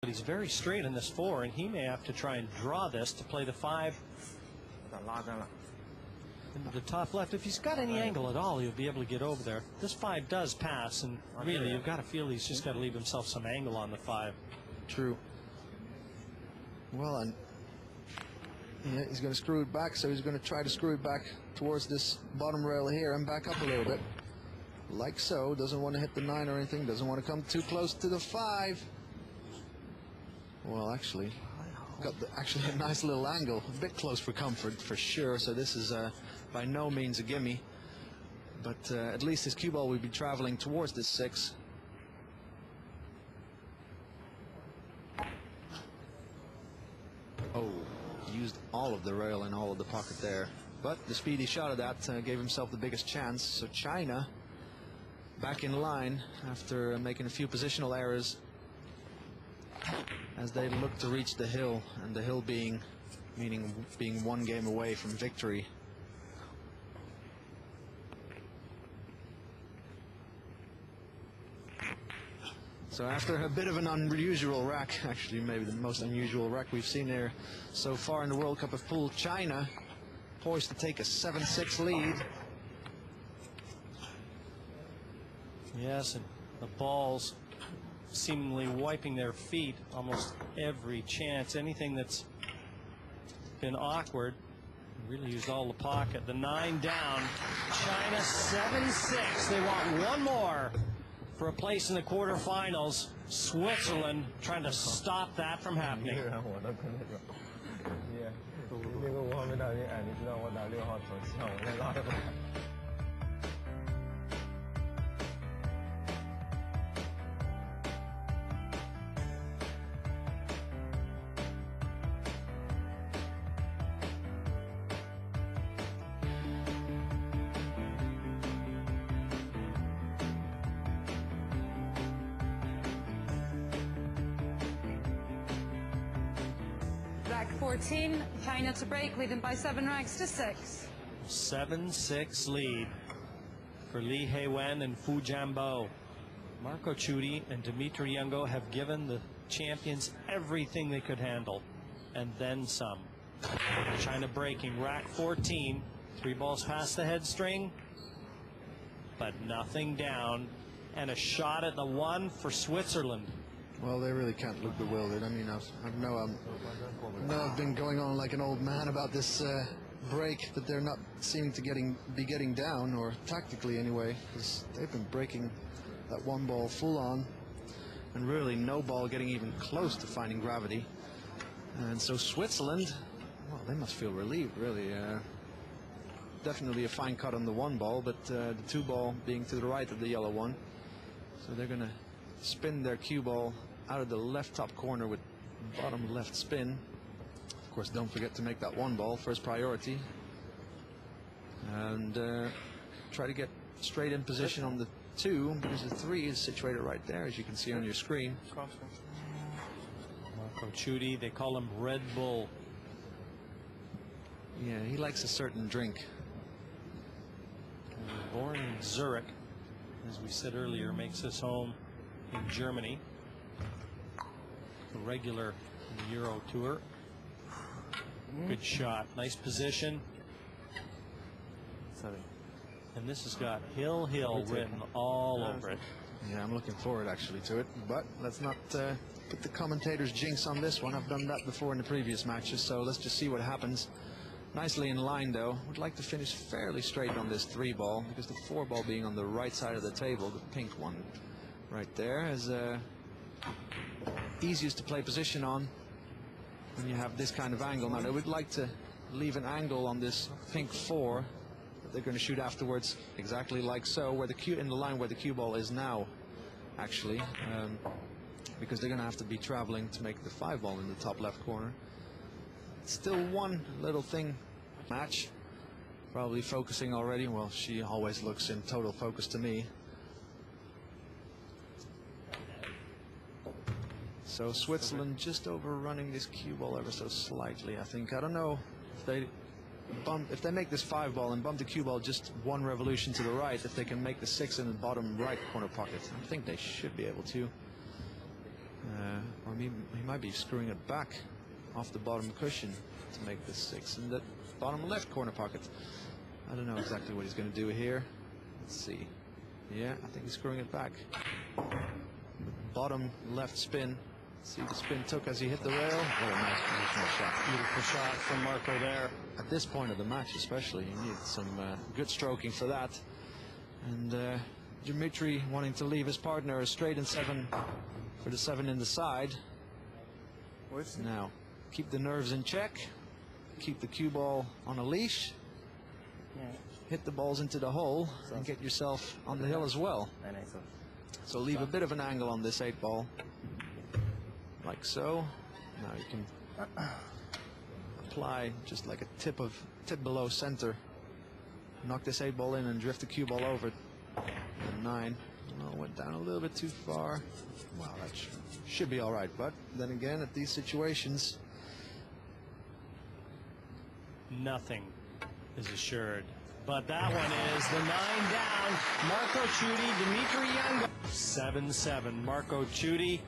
But he's very straight in this 4, and he may have to try and draw this to play the 5 into the top left. If he's got any angle at all, he'll be able to get over there. This 5 does pass, and really, you've got to feel he's just got to leave himself some angle on the 5. True. Well, and yeah, he's going to screw it back, so he's going to try to screw it back towards this bottom rail here and back up a little bit. Like so. Doesn't want to hit the 9 or anything. Doesn't want to come too close to the 5. Well, actually, got actually a nice little angle. A bit close for comfort, for sure. So this is by no means a gimme. But at least his cue ball will be traveling towards this 6. Oh, used all of the rail and all of the pocket there. But the speedy shot of that gave himself the biggest chance. So China back in line after making a few positional errors as they look to reach the hill, and the hill being 1 game away from victory. So after a bit of an unusual rack, actually maybe the most unusual rack we've seen here so far in the World Cup of Pool, China poised to take a 7-6 lead. Yes, and the balls seemingly wiping their feet almost every chance. Anything that's been awkward, really used all the pocket. The 9 down, China 7-6. They want one more for a place in the quarterfinals. Switzerland trying to stop that from happening. Rack 14, China to break, leading by 7 racks to 6. 7-6 lead for Li He-Wen and Jian-Bo. Marco Tschudi and Dmitry Jungo have given the champions everything they could handle, and then some. China breaking, rack 14, 3 balls past the head string, but nothing down, and a shot at the 1 for Switzerland. Well, they really can't look bewildered. I mean, I know I've been going on like an old man about this break, but they're not seeming to be getting down, or tactically anyway, because they've been breaking that 1 ball full on, and really no ball getting even close to finding gravity. And so Switzerland, well, they must feel relieved, really. Definitely a fine cut on the 1 ball, but the 2 ball being to the right of the yellow one. So they're going to spin their cue ball out of the left top corner with bottom left spin. Of course, don't forget to make that 1 ball first priority, and try to get straight in position on the 2, because the 3 is situated right there, as you can see on your screen. Marco Tschudi, they call him Red Bull. Yeah, he likes a certain drink. Born in Zurich, as we said earlier, makes his home in Germany. A regular in the Euro Tour. Good shot, nice position. And this has got Hill written all over it. Yeah, I'm looking forward actually to it, but let's not put the commentator's jinx on this one. I've done that before in the previous matches, so let's just see what happens. Nicely in line, though. Would like to finish fairly straight on this 3 ball, because the 4 ball being on the right side of the table, the pink one right there, is easiest to play position on when you have this kind of angle. Now, they would like to leave an angle on this pink 4 that they're going to shoot afterwards, exactly like so, where the cue in the line where the cue ball is now, actually, because they're going to have to be traveling to make the 5 ball in the top left corner. Still one little thing. Match. Probably focusing already. Well, she always looks in total focus to me. So Switzerland just overrunning this cue ball ever so slightly, I think. I don't know if they make this 5 ball and bump the cue ball just 1 revolution to the right, if they can make the 6 in the bottom right corner pocket. I think they should be able to. Or he might be screwing it back off the bottom cushion to make this 6 in the bottom left corner pocket. I don't know exactly what he's going to do here. Let's see. Yeah, I think he's screwing it back. Bottom left spin. See the spin took as he hit the rail. What a nice positional shot. Beautiful shot from Marco there. At this point of the match especially, you need some good stroking for that. And Dimitri wanting to leave his partner straight in 7 for the 7 in the side. Now, keep the nerves in check. Keep the cue ball on a leash. Hit the balls into the hole and get yourself on the hill as well. So leave a bit of an angle on this 8 ball. Like so. Now you can apply just like a tip below center. Knock this 8 ball in and drift the cue ball over. And 9. Oh, went down a little bit too far. Wow, that should be all right. But then again, at these situations, nothing is assured. But that one is the 9 down. Marco Tschudi, Dimitri Jungo. 7-7. Marco Tschudi,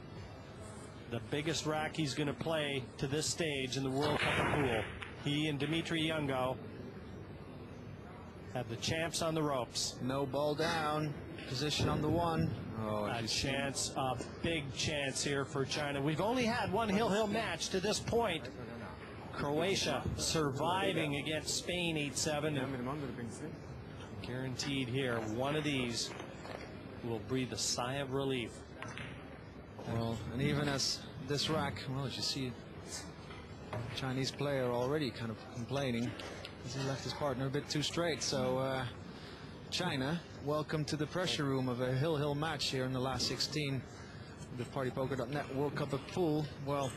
the biggest rack he's going to play to this stage in the World Cup of Pool. He and Dimitri Jungo have the champs on the ropes. No ball down. Position on the 1. Oh, a chance, a big chance here for China. We've only had one hill match to this point. Croatia surviving against Spain 8-7. Guaranteed here, one of these will breathe a sigh of relief. Well, and even as this rack, well, as you see, Chinese player already kind of complaining as he left his partner a bit too straight. So China, welcome to the pressure room of a hill match here in the last 16. The PartyPoker.net World Cup of Pool. Well,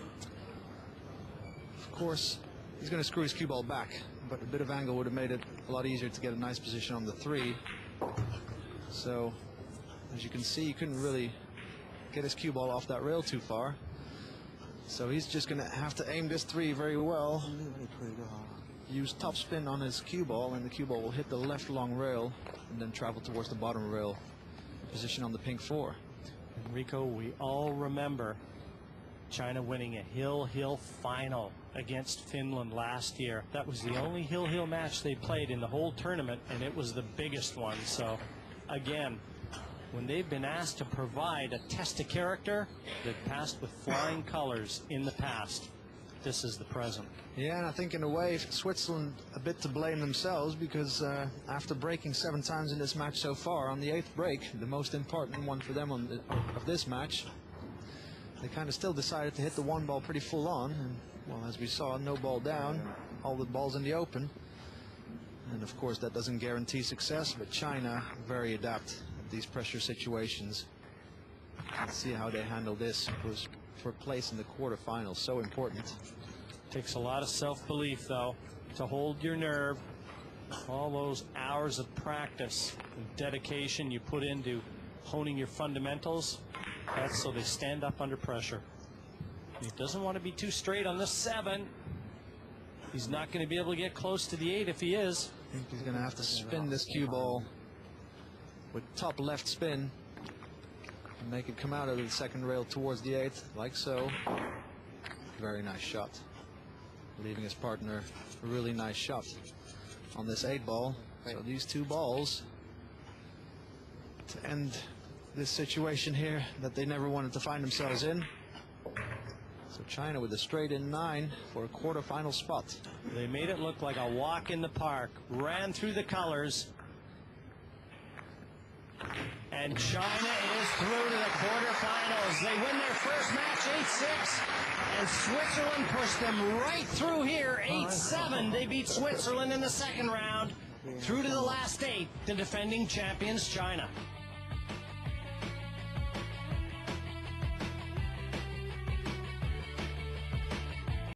of course, he's going to screw his cue ball back, but a bit of angle would have made it a lot easier to get a nice position on the 3. So, as you can see, he couldn't really get his cue ball off that rail too far. So he's just going to have to aim this 3 very well. Use top spin on his cue ball, and the cue ball will hit the left long rail and then travel towards the bottom rail. Position on the pink 4. Enrico, we all remember China winning a hill final against Finland last year. That was the only hill match they played in the whole tournament, and it was the biggest one. So again, when they've been asked to provide a test of character, they've passed with flying colors in the past. This is the present. Yeah, and I think in a way Switzerland a bit to blame themselves, because after breaking 7 times in this match so far, on the 8th break, the most important one for them of this match, they kind of still decided to hit the 1 ball pretty full on. And, well, as we saw, no ball down, all the balls in the open. And of course that doesn't guarantee success, but China very adept at these pressure situations. Let's see how they handle this for place in the quarterfinals. So important. Takes a lot of self-belief, though, to hold your nerve. All those hours of practice and dedication you put into honing your fundamentals, that's so they stand up under pressure. He doesn't want to be too straight on the 7. He's not going to be able to get close to the 8 if he is. I think he's going to have to spin this cue ball with top left spin and make it come out of the 2nd rail towards the 8th, like so. Very nice shot. Leaving his partner a really nice shot on this 8 ball. So these 2 balls to end this situation here that they never wanted to find themselves in. So China with a straight in 9 for a quarterfinal spot. They made it look like a walk in the park. Ran through the colors. And China is through to the quarterfinals. They win their first match 8-6. And Switzerland pushed them right through here 8-7. They beat Switzerland in the 2nd round. Through to the last 8, the defending champions China.